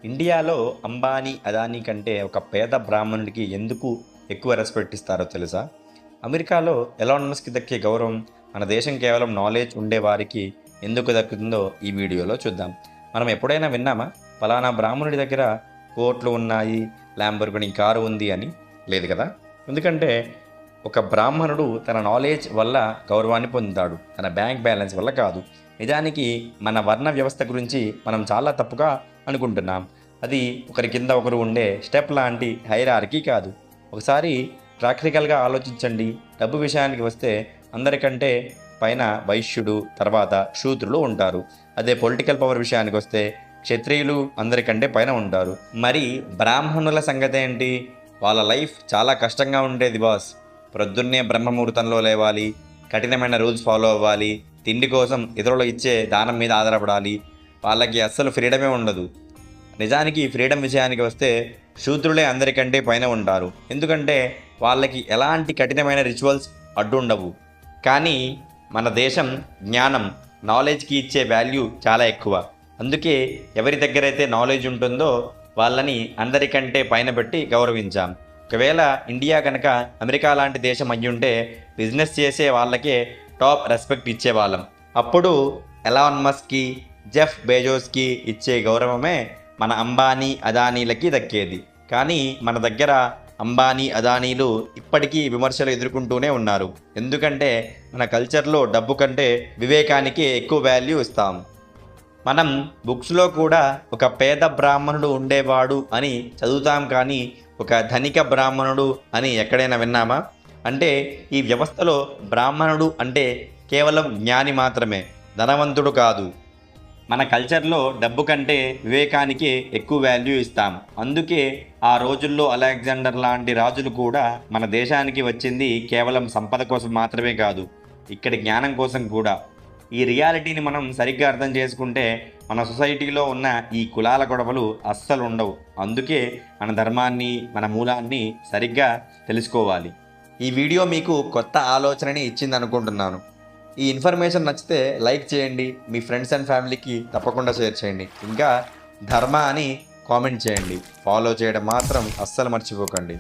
ఇండియాలో అంబానీ, అదానీ కంటే ఒక పేద బ్రాహ్మణుడికి ఎందుకు ఎక్కువ రెస్పెక్ట్ ఇస్తారో తెలుసా? అమెరికాలో ఎలాన్ మస్క్‌కి దక్కే గౌరవం మన దేశం కేవలం నాలెడ్జ్ ఉండేవారికి ఎందుకు దక్కుతుందో ఈ వీడియోలో చూద్దాం. మనం ఎప్పుడైనా విన్నామా? పలానా బ్రాహ్మణుడి దగ్గర కోట్లు ఉన్నాయి, ల్యాంబోర్గిని కారు ఉంది అని? లేదు కదా! ఎందుకంటే ఒక బ్రాహ్మణుడు తన నాలెడ్జ్ వల్ల గౌరవాన్ని పొందుతాడు. తన బ్యాంక్ బ్యాలెన్స్ వల్ల కాదు. నిజానికి మన వర్ణ వ్యవస్థ గురించి మనం చాలా తప్పుగా అనుకుంటున్నాం. అది ఒకరి కింద ఒకరు ఉండే స్టెప్ లాంటి హైరార్కీ కాదు. ఒకసారి ప్రాక్టికల్గా ఆలోచించండి. డబ్బు విషయానికి వస్తే అందరికంటే పైన వైశ్యుడు, తర్వాత శూద్రులు ఉంటారు. అదే పొలిటికల్ పవర్ విషయానికి వస్తే క్షత్రియులు అందరికంటే పైన ఉంటారు. మరి బ్రాహ్మణుల సంగతి ఏంటి? వాళ్ళ లైఫ్ చాలా కష్టంగా ఉండేది బాస్. ప్రొద్దున్నే బ్రహ్మముహూర్తంలో లేవాలి, కఠినమైన రూల్స్ ఫాలో అవ్వాలి, తిండి కోసం ఇతరులు ఇచ్చే దానం మీద ఆధారపడాలి. వాళ్ళకి అస్సలు ఫ్రీడమే ఉండదు. నిజానికి ఈ ఫ్రీడమ్ విషయానికి వస్తే శూద్రులే అందరికంటే పైన ఉంటారు. ఎందుకంటే వాళ్ళకి ఎలాంటి కఠినమైన రిచువల్స్ అడ్డుండవు. కానీ మన దేశం జ్ఞానం, నాలెడ్జ్కి ఇచ్చే వాల్యూ చాలా ఎక్కువ. అందుకే ఎవరి దగ్గరైతే నాలెడ్జ్ ఉంటుందో వాళ్ళని అందరికంటే పైన పెట్టి గౌరవించాం. ఒకవేళ ఇండియా కనుక అమెరికా లాంటి దేశం అయ్యుంటే బిజినెస్ చేసే వాళ్ళకే టాప్ రెస్పెక్ట్ ఇచ్చేవాళ్ళం. అప్పుడు ఎలాన్ మస్క్కి, జెఫ్ బెజోస్కి ఇచ్చే గౌరవమే మన అంబానీ, అదానీలకి దక్కేది. కానీ మన దగ్గర అంబానీ, అదానీలు ఇప్పటికీ విమర్శలు ఎదుర్కొంటూనే ఉన్నారు. ఎందుకంటే మన కల్చర్లో డబ్బు కంటే వివేకానికి ఎక్కువ వాల్యూ ఇస్తాం. మనం బుక్స్లో కూడా ఒక పేద బ్రాహ్మణుడు ఉండేవాడు అని చదువుతాం, కానీ ఒక ధనిక బ్రాహ్మణుడు అని ఎక్కడైనా విన్నామా? అంటే ఈ వ్యవస్థలో బ్రాహ్మణుడు అంటే కేవలం జ్ఞాని మాత్రమే, ధనవంతుడు కాదు. మన కల్చర్లో డబ్బు కంటే వివేకానికి ఎక్కువ వాల్యూ ఇస్తాం. అందుకే ఆ రోజుల్లో అలెగ్జాండర్ లాంటి రాజులు కూడా మన దేశానికి వచ్చింది కేవలం సంపద కోసం మాత్రమే కాదు, ఇక్కడి జ్ఞానం కోసం కూడా. ఈ రియాలిటీని మనం సరిగ్గా అర్థం చేసుకుంటే మన సొసైటీలో ఉన్న ఈ కులాల గొడవలు అస్సలు ఉండవు. అందుకే మన ధర్మాన్ని, మన మూలాన్ని సరిగ్గా తెలుసుకోవాలి. ఈ వీడియో మీకు కొత్త ఆలోచనని ఇచ్చింది అనుకుంటున్నాను. ఈ ఇన్ఫర్మేషన్ నచ్చితే లైక్ చేయండి, మీ ఫ్రెండ్స్ అండ్ ఫ్యామిలీకి తప్పకుండా షేర్ చేయండి. ఇంకా ధర్మ అని కామెంట్ చేయండి. ఫాలో చేయడం మాత్రం అస్సలు మర్చిపోకండి.